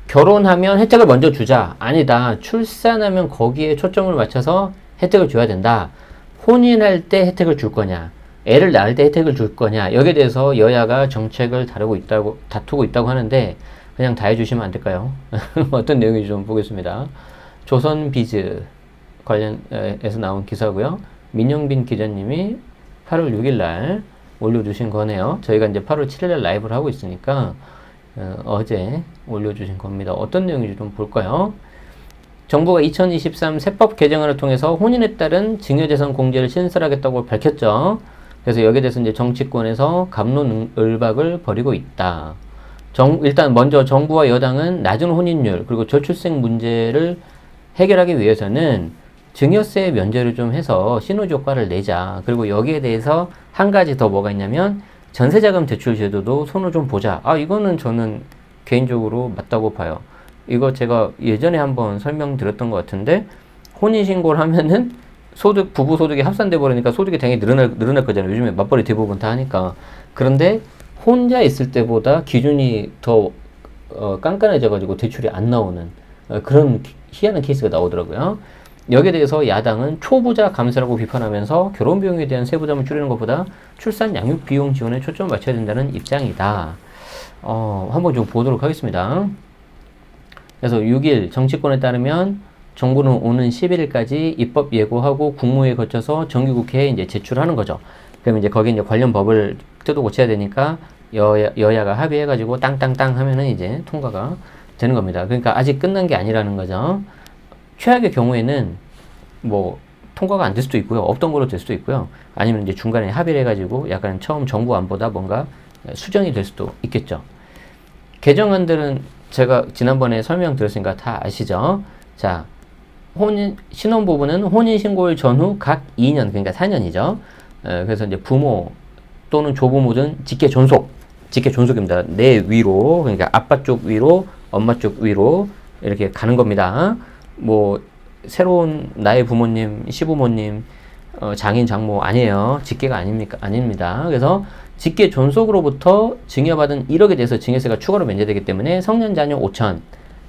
결혼하면 혜택을 먼저 주자. 아니다. 출산하면 거기에 초점을 맞춰서 혜택을 줘야 된다. 혼인할 때 혜택을 줄 거냐, 애를 낳을 때 혜택을 줄 거냐, 여기에 대해서 여야가 정책을 다투고 있다고 하는데 그냥 다 해주시면 안 될까요? 어떤 내용인지 좀 보겠습니다. 조선비즈 관련해서 나온 기사고요. 민영빈 기자님이 8월 6일 날 올려주신 거네요. 저희가 이제 8월 7일 날 라이브를 하고 있으니까 어제 올려주신 겁니다. 어떤 내용인지 좀 볼까요? 정부가 2023 세법 개정안을 통해서 혼인에 따른 증여재산 공제를 신설하겠다고 밝혔죠. 그래서 여기에 대해서 이제 정치권에서 갑론을박을 벌이고 있다. 일단 먼저 정부와 여당은 낮은 혼인율 그리고 저출생 문제를 해결하기 위해서는 증여세 면제를 좀 해서 시너지 효과를 내자. 그리고 여기에 대해서 한 가지 더 뭐가 있냐면 전세자금 대출 제도도 손을 좀 보자. 이거는 저는 개인적으로 맞다고 봐요. 이거 제가 예전에 한번 설명드렸던 것 같은데, 혼인신고를 하면은 부부 소득이 합산돼 버리니까 소득이 당연히 늘어날 거잖아요. 요즘에 맞벌이 대부분 다 하니까. 그런데 혼자 있을 때보다 기준이 더 깐깐해져가지고 대출이 안 나오는 그런 희한한 케이스가 나오더라고요. 여기에 대해서 야당은 초부자 감세라고 비판하면서 결혼 비용에 대한 세부담을 줄이는 것보다 출산 양육 비용 지원에 초점을 맞춰야 된다는 입장이다. 한번 좀 보도록 하겠습니다. 그래서 6일 정치권에 따르면 정부는 오는 11일까지 입법 예고하고 국무회의에 거쳐서 정기국회에 이제 제출하는 거죠. 그러면 이제 거기 이제 관련 법을 뜯어 고쳐야 되니까 여야가 합의해가지고 땅땅땅 하면은 이제 통과가 되는 겁니다. 그러니까 아직 끝난 게 아니라는 거죠. 최악의 경우에는 뭐 통과가 안 될 수도 있고요. 없던 걸로 될 수도 있고요. 아니면 이제 중간에 합의를 해가지고 약간 처음 정부 안보다 뭔가 수정이 될 수도 있겠죠. 개정안들은 제가 지난번에 설명드렸으니까 다 아시죠? 자, 신혼부부는 혼인신고일 전후 각 2년, 그러니까 4년이죠. 그래서 이제 부모 또는 조부모든 직계존속입니다. 내 위로, 그러니까 아빠 쪽 위로, 엄마 쪽 위로 이렇게 가는 겁니다. 뭐 새로운 나의 부모님, 시부모님, 장인, 장모 아니에요. 직계가 아닙니다. 그래서 직계 존속으로부터 증여받은 1억에 대해서 증여세가 추가로 면제되기 때문에 성년 자녀 5천,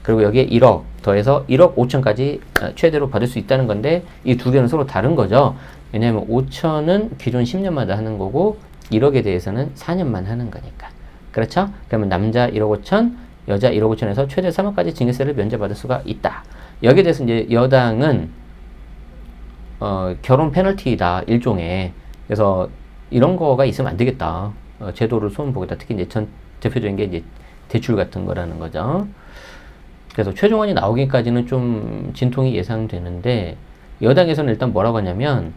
그리고 여기에 1억 더해서 1억 5천까지 최대로 받을 수 있다는 건데, 이 두 개는 서로 다른 거죠. 왜냐하면 5천은 기존 10년마다 하는 거고 1억에 대해서는 4년만 하는 거니까. 그렇죠? 그러면 남자 1억 5천, 여자 1억 5천에서 최대 3억까지 증여세를 면제받을 수가 있다. 여기에 대해서 이제 여당은 결혼 페널티다, 일종의. 그래서 이런 거가 있으면 안 되겠다. 제도를 손 보겠다. 특히 이제 대표적인 게 이제 대출 같은 거라는 거죠. 그래서 최종안이 나오기까지는 좀 진통이 예상되는데, 여당에서는 일단 뭐라고 하냐면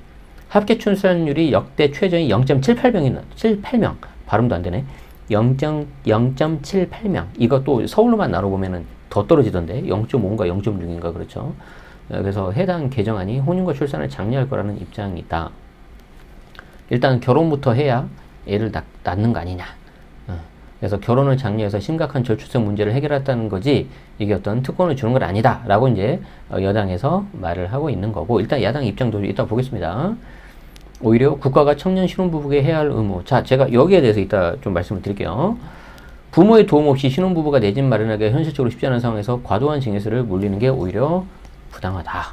합계 출산율이 역대 최저인 0.78명, 발음도 안 되네. 0.78명. 이거 또 서울로만 나눠보면은 더 떨어지던데 0.5인가 0.6인가 그렇죠. 그래서 해당 개정안이 혼인과 출산을 장려할 거라는 입장이다. 일단 결혼부터 해야 애를 낳는 거 아니냐. 그래서 결혼을 장려해서 심각한 저출생 문제를 해결했다는 거지, 이게 어떤 특권을 주는 건 아니다 라고 이제 여당에서 말을 하고 있는 거고, 일단 야당 입장도 이따 보겠습니다. 오히려 국가가 청년 신혼부부에게 해야 할 의무. 자, 제가 여기에 대해서 이따 좀 말씀을 드릴게요. 부모의 도움 없이 신혼부부가 내 집 마련하기가 현실적으로 쉽지 않은 상황에서 과도한 증여세를 물리는 게 오히려 부당하다.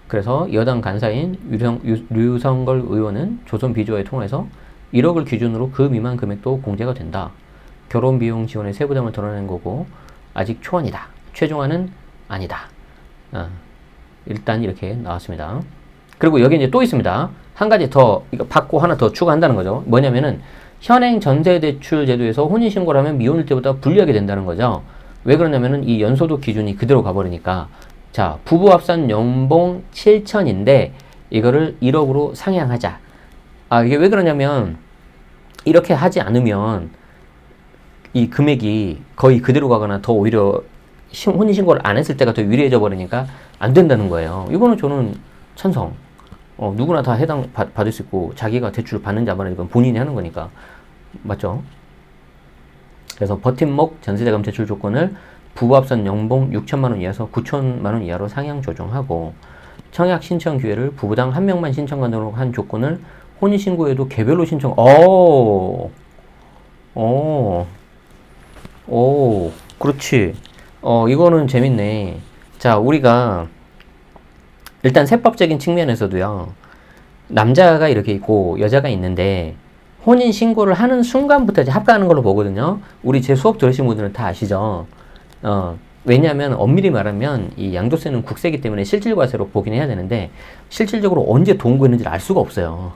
그래서 여당 간사인 류성걸 의원은 조선비주와의 통화에서 1억을 기준으로 그 미만 금액도 공제가 된다. 결혼 비용 지원의 세부담을 덜어낸 거고 아직 초안이다. 최종안은 아니다. 일단 이렇게 나왔습니다. 그리고 여기 이제 또 있습니다. 한 가지 더 이거 받고 하나 더 추가한다는 거죠. 뭐냐면은 현행 전세대출 제도에서 혼인신고를 하면 미혼일 때보다 불리하게 된다는 거죠. 왜 그러냐면은 이 연소득 기준이 그대로 가버리니까. 자, 부부 합산 연봉 7천인데 이거를 1억으로 상향하자. 이게 왜 그러냐면 이렇게 하지 않으면 이 금액이 거의 그대로 가거나 더 오히려 혼인신고를 안 했을 때가 더 유리해져 버리니까 안 된다는 거예요. 이거는 저는 찬성. 누구나 다 받을 수 있고 자기가 대출 받는지 안 받는지 이건 본인이 하는 거니까. 맞죠? 그래서 버팀목 전세자금 대출 조건을 부부 합산 연봉 6천만 원 이하에서 9천만 원 이하로 상향 조정하고, 청약 신청 기회를 부부당 한 명만 신청 가능으로 한 조건을 혼인신고에도 개별로 신청. 오, 그렇지. 이거는 재밌네. 자, 우리가 일단 세법적인 측면에서도요. 남자가 이렇게 있고 여자가 있는데 혼인 신고를 하는 순간부터 이제 합가하는 걸로 보거든요. 우리 제 수업 들으신 분들은 다 아시죠? 왜냐하면 엄밀히 말하면 이 양도세는 국세이기 때문에 실질과세로 보긴 해야 되는데 실질적으로 언제 동거했는지를 알 수가 없어요.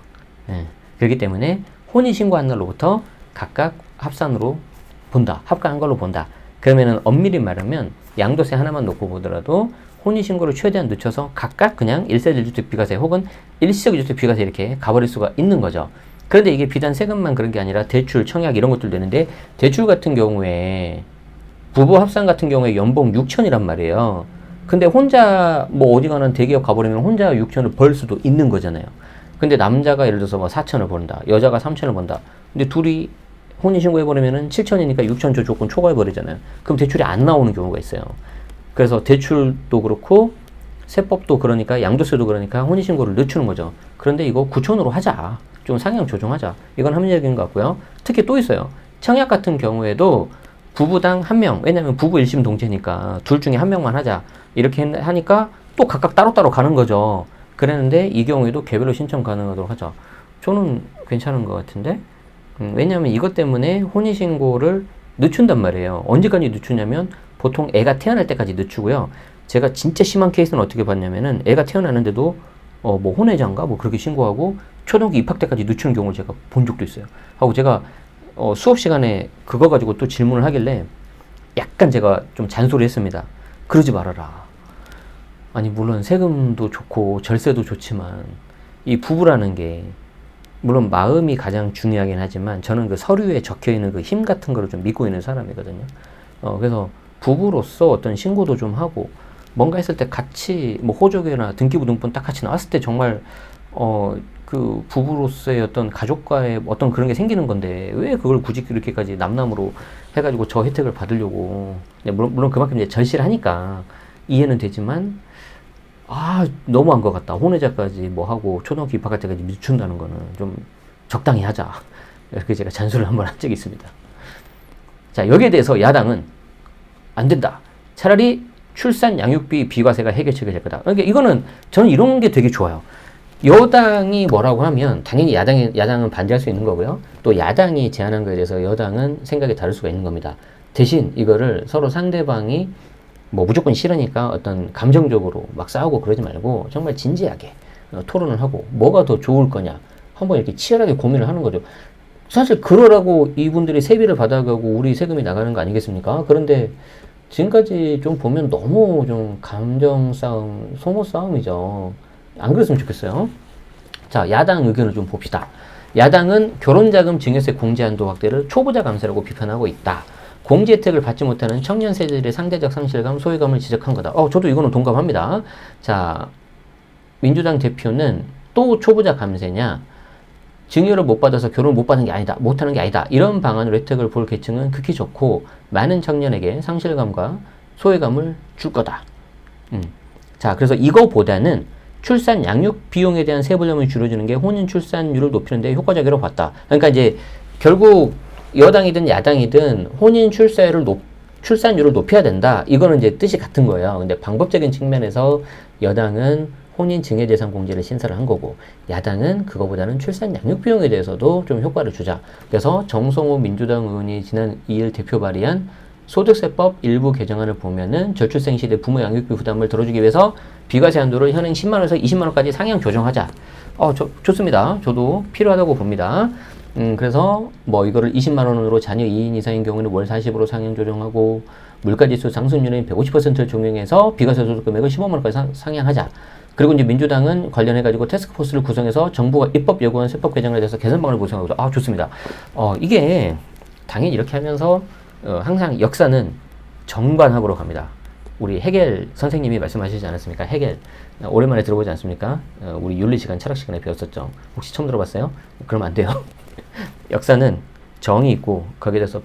예, 그렇기 때문에 혼인 신고한 날로부터 각각 합산으로 본다. 합가한 걸로 본다. 그러면은 엄밀히 말하면 양도세 하나만 놓고 보더라도 혼인신고를 최대한 늦춰서 각각 그냥 1세 1주택 비과세 혹은 일시적 1주택 비과세 이렇게 가버릴 수가 있는 거죠. 그런데 이게 비단 세금만 그런 게 아니라 대출, 청약 이런 것들 되는데 대출 같은 경우에 부부 합산 같은 경우에 연봉 6천이란 말이에요. 근데 혼자 뭐 어디 가는 대기업 가버리면 혼자 6천을 벌 수도 있는 거잖아요. 근데 남자가 예를 들어서 뭐 4천을 번다. 여자가 3천을 번다. 근데 둘이 혼인신고해버리면은 7천이니까 6천 조 조건 초과해버리잖아요. 그럼 대출이 안 나오는 경우가 있어요. 그래서 대출도 그렇고 세법도 그러니까 양도세도 그러니까 혼인신고를 늦추는 거죠. 그런데 이거 9천으로 하자. 좀 상향 조정하자. 이건 합리적인 것 같고요. 특히 또 있어요. 청약 같은 경우에도 부부당 한 명, 왜냐면 부부 일심 동체니까 둘 중에 한 명만 하자. 이렇게 하니까 또 각각 따로따로 가는 거죠. 그랬는데 이 경우에도 개별로 신청 가능하도록 하자. 저는 괜찮은 것 같은데? 왜냐면 이것 때문에 혼인신고를 늦춘단 말이에요. 언제까지 늦추냐면 보통 애가 태어날 때까지 늦추고요. 제가 진짜 심한 케이스는 어떻게 봤냐면은 애가 태어나는데도 뭐 혼외자인가 뭐 그렇게 신고하고 초등학교 입학 때까지 늦추는 경우를 제가 본 적도 있어요. 하고 제가 수업 시간에 그거 가지고 또 질문을 하길래 약간 제가 좀 잔소리했습니다. 그러지 말아라. 아니 물론 세금도 좋고 절세도 좋지만 이 부부라는 게 물론 마음이 가장 중요하긴 하지만 저는 그 서류에 적혀 있는 그 힘 같은 거를 좀 믿고 있는 사람이거든요. 그래서 부부로서 어떤 신고도 좀 하고 뭔가 했을 때 같이 뭐 호적이나 등기부등본 딱 같이 나왔을 때 정말 그 부부로서의 어떤 가족과의 어떤 그런 게 생기는 건데 왜 그걸 굳이 그렇게까지 남남으로 해가지고 저 혜택을 받으려고. 물론 그만큼 이제 절실을 하니까 이해는 되지만 너무한 것 같다. 혼외자까지 뭐 하고 초등학교 입학할 때까지 늦춘다는 거는 좀 적당히 하자. 이렇게 제가 잔소리를 한번 한 적이 있습니다. 자, 여기에 대해서 야당은 안 된다. 차라리 출산 양육비 비과세가 해결책이 될 거다. 그러니까 이거는 저는 이런 게 되게 좋아요. 여당이 뭐라고 하면 당연히 야당은 반대할 수 있는 거고요. 또 야당이 제안한 거에 대해서 여당은 생각이 다를 수가 있는 겁니다. 대신 이거를 서로 상대방이 뭐 무조건 싫으니까 어떤 감정적으로 막 싸우고 그러지 말고 정말 진지하게 토론을 하고 뭐가 더 좋을 거냐 한번 이렇게 치열하게 고민을 하는 거죠. 사실 그러라고 이분들이 세비를 받아가고 우리 세금이 나가는 거 아니겠습니까? 그런데 지금까지 좀 보면 너무 좀 감정 싸움, 소모 싸움이죠. 안 그랬으면 좋겠어요. 자, 야당 의견을 좀 봅시다. 야당은 결혼자금 증여세 공제한도 확대를 초보자 감세라고 비판하고 있다. 공제 혜택을 받지 못하는 청년 세대들의 상대적 상실감, 소외감을 지적한 거다. 저도 이거는 동감합니다. 자, 민주당 대표는 또 초보자 감세냐? 증여를 못 받아서 결혼을 못 받는 게 아니다. 못하는 게 아니다. 이런 방안으로 혜택을 볼 계층은 극히 좋고 많은 청년에게 상실감과 소외감을 줄 거다. 자, 그래서 이거보다는 출산 양육 비용에 대한 세부담을 줄여주는 게 혼인 출산율을 높이는 데 효과적이라고 봤다. 그러니까 이제 결국 여당이든 야당이든 혼인 출산율을 높여야 된다. 이거는 이제 뜻이 같은 거예요. 근데 방법적인 측면에서 여당은 혼인 증여 대상 공제를 신설을 한 거고 야당은 그거보다는 출산 양육 비용에 대해서도 좀 효과를 주자. 그래서 정성호 민주당 의원이 지난 2일 대표 발의한 소득세법 일부 개정안을 보면은 저출생 시대 부모 양육비 부담을 덜어주기 위해서 비과세 한도를 현행 10만 원에서 20만 원까지 상향 조정하자. 좋습니다. 저도 필요하다고 봅니다. 그래서 뭐 이거를 20만 원으로 자녀 2인 이상인 경우는 월 40으로 상향 조정하고 물가지수 상승률은 150%를 적용해서 비과세 소득 금액을 15만 원까지 상향하자. 그리고 이제 민주당은 관련해가지고 태스크포스를 구성해서 정부가 입법 요구한 세법 개정에 대해서 개선방안을 구성하고 좋습니다. 이게 당연히 이렇게 하면서 항상 역사는 정관합으로 갑니다. 우리 헤겔 선생님이 말씀하시지 않았습니까? 헤겔. 오랜만에 들어보지 않습니까? 우리 윤리 시간, 철학 시간에 배웠었죠. 혹시 처음 들어봤어요? 그러면 안 돼요. 역사는 정이 있고 거기에 대해서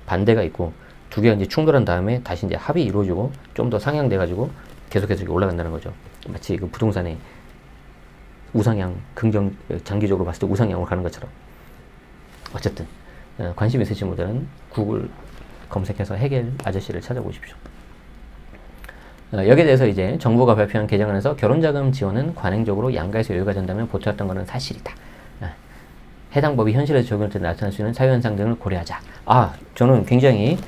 반대가 있고 두 개가 이제 충돌한 다음에 다시 이제 합이 이루어지고 좀 더 상향돼가지고 계속해서 올라간다는 거죠. 마치 그 부동산의 우상향, 장기적으로 봤을 때 우상향으로 가는 것처럼. 어쨌든 관심 있으신 분들은 구글 검색해서 해겔 아저씨를 찾아보십시오. 여기에 대해서 이제 정부가 발표한 개정안에서 결혼자금 지원은 관행적으로 양가에서 여유가 된다면 보태왔던 것은 사실이다. 해당 법이 현실에서 적용될 때 나타날 수 있는 사회현상 등을 고려하자. 저는 굉장히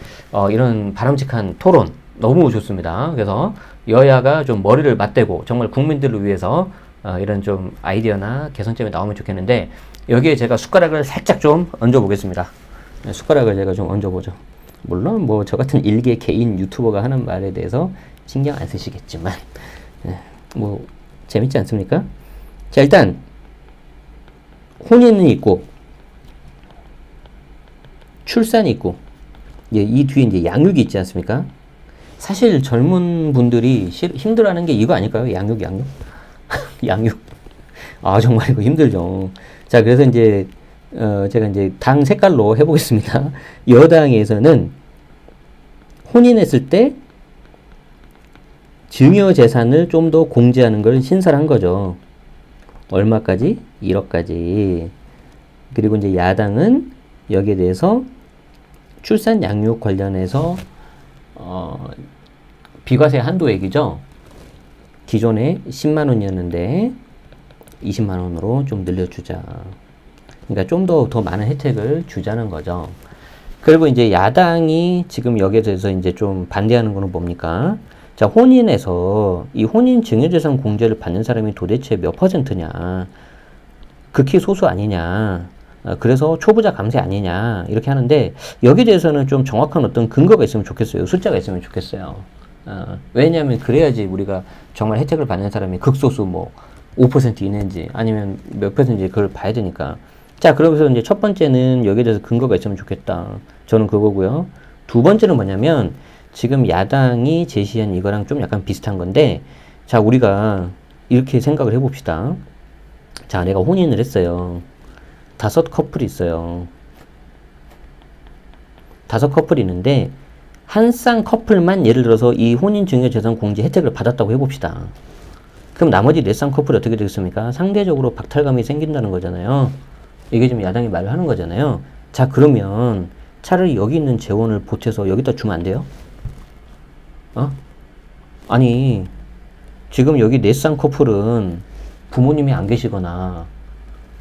이런 바람직한 토론 너무 좋습니다. 그래서 여야가 좀 머리를 맞대고 정말 국민들을 위해서 이런 좀 아이디어나 개선점이 나오면 좋겠는데 여기에 제가 숟가락을 살짝 좀 얹어 보겠습니다. 숟가락을 제가 좀 얹어 보죠. 물론 뭐 저 같은 일개 개인 유튜버가 하는 말에 대해서 신경 안 쓰시겠지만 뭐 재밌지 않습니까? 자, 일단 혼인이 있고 출산이 있고 이 뒤에 이제 양육이 있지 않습니까? 사실 젊은 분들이 힘들어하는 게 이거 아닐까요? 양육. 양육. 정말 이거 힘들죠. 자, 그래서 이제 제가 이제 당 색깔로 해보겠습니다. 여당에서는 혼인했을 때 증여 재산을 좀 더 공제하는 걸 신설한 거죠. 얼마까지? 1억까지. 그리고 이제 야당은 여기에 대해서 출산 양육 관련해서 비과세 한도액이죠. 기존에 10만 원이었는데 20만 원으로 좀 늘려주자. 그러니까 좀 더 많은 혜택을 주자는 거죠. 그리고 이제 야당이 지금 여기에 대해서 이제 좀 반대하는 거는 뭡니까? 자, 혼인에서 이 혼인 증여재산 공제를 받는 사람이 도대체 몇 %냐? 극히 소수 아니냐? 그래서 초부자 감세 아니냐? 이렇게 하는데 여기에 대해서는 좀 정확한 어떤 근거가 있으면 좋겠어요. 숫자가 있으면 좋겠어요. 왜냐하면 그래야지 우리가 정말 혜택을 받는 사람이 극소수 뭐 5% 이내인지 아니면 몇 %인지 그걸 봐야 되니까. 자, 그러면서 이제 첫 번째는 여기에 대해서 근거가 있으면 좋겠다. 저는 그거고요. 두 번째는 뭐냐면 지금 야당이 제시한 이거랑 좀 약간 비슷한 건데, 자, 우리가 이렇게 생각을 해봅시다. 자, 내가 혼인을 했어요. 5 커플이 있어요. 5 커플이 있는데 한 쌍 커플만 예를 들어서 이 혼인증여재산 공제 혜택을 받았다고 해봅시다. 그럼 나머지 4쌍 커플이 어떻게 되겠습니까? 상대적으로 박탈감이 생긴다는 거잖아요. 이게 지금 야당이 말을 하는 거잖아요. 자, 그러면 차라리 여기 있는 재원을 보태서 여기다 주면 안 돼요? 아니, 지금 여기 4쌍 커플은 부모님이 안 계시거나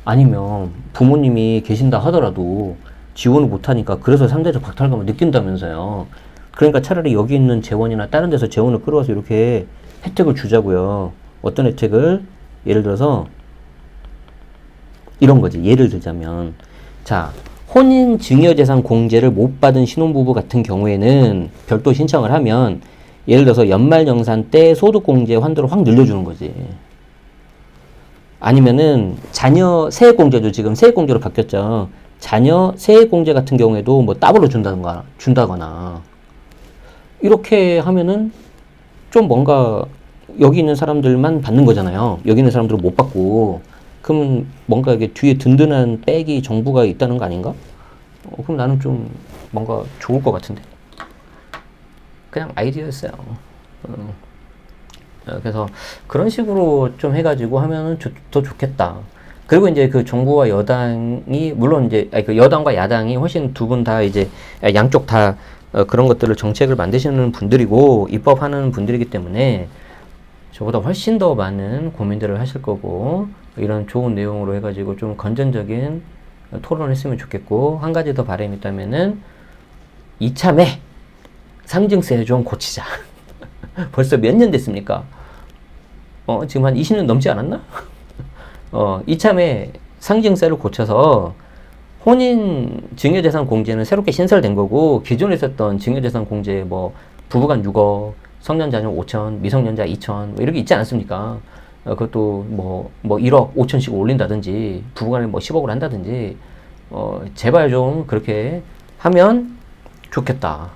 아니면 부모님이 계신다 하더라도 지원을 못하니까 그래서 상대적 박탈감을 느낀다면서요. 그러니까 차라리 여기 있는 재원이나 다른 데서 재원을 끌어와서 이렇게 혜택을 주자고요. 어떤 혜택을? 예를 들어서 이런 거지. 예를 들자면 자, 혼인 증여재산 공제를 못 받은 신혼부부 같은 경우에는 별도 신청을 하면 예를 들어서 연말정산 때 소득공제 환도를 확 늘려주는 거지. 아니면은 자녀 세액공제도 지금 세액공제로 바뀌었죠. 자녀 세액공제 같은 경우에도 뭐 더블로 준다거나 이렇게 하면은 좀 뭔가 여기 있는 사람들만 받는 거잖아요. 여기 있는 사람들은 못 받고. 그럼 뭔가 이게 뒤에 든든한 백이 정부가 있다는 거 아닌가? 그럼 나는 좀 뭔가 좋을 것 같은데. 그냥 아이디어였어요. 그래서 그런 식으로 좀 해가지고 하면은 더 좋겠다. 그리고 이제 그 정부와 여당이 물론 이제 그 여당과 야당이 훨씬 두 분 다 이제 양쪽 다 그런 것들을 정책을 만드시는 분들이고 입법하는 분들이기 때문에 저보다 훨씬 더 많은 고민들을 하실 거고 이런 좋은 내용으로 해가지고 좀 건전적인 토론을 했으면 좋겠고 한 가지 더 바람이 있다면은 이참에 상징세를 좀 고치자. 벌써 몇 년 됐습니까? 지금 한 20년 넘지 않았나? 이참에 상징세를 고쳐서 혼인 증여재산 공제는 새롭게 신설된 거고 기존에 있었던 증여재산 공제 뭐 부부간 6억, 성년자녀 5천, 미성년자 2천 뭐 이렇게 있지 않습니까? 그것도 뭐 1억 5천씩 올린다든지 부부간에 뭐 10억을 한다든지 제발 좀 그렇게 하면 좋겠다.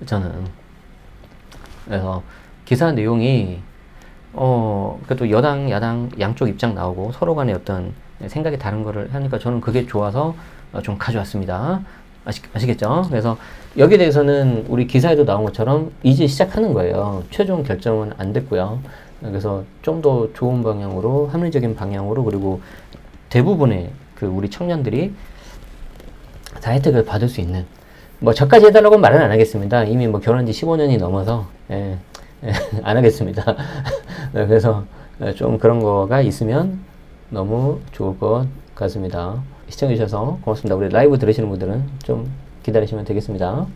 저는 그래서 기사 내용이 그래도 여당, 야당 양쪽 입장 나오고 서로 간의 어떤 생각이 다른 거를 하니까 저는 그게 좋아서 좀 가져왔습니다. 아시겠죠? 그래서 여기에 대해서는 우리 기사에도 나온 것처럼 이제 시작하는 거예요. 최종 결정은 안 됐고요. 그래서 좀 더 좋은 방향으로, 합리적인 방향으로, 그리고 대부분의 그 우리 청년들이 다 혜택을 받을 수 있는 뭐 저까지 해달라고 말은 안 하겠습니다. 이미 뭐 결혼한 지 15년이 넘어서 안 하겠습니다. 그래서 좀 그런 거가 있으면 너무 좋을 것 같습니다. 시청해주셔서 고맙습니다. 우리 라이브 들으시는 분들은 좀 기다리시면 되겠습니다.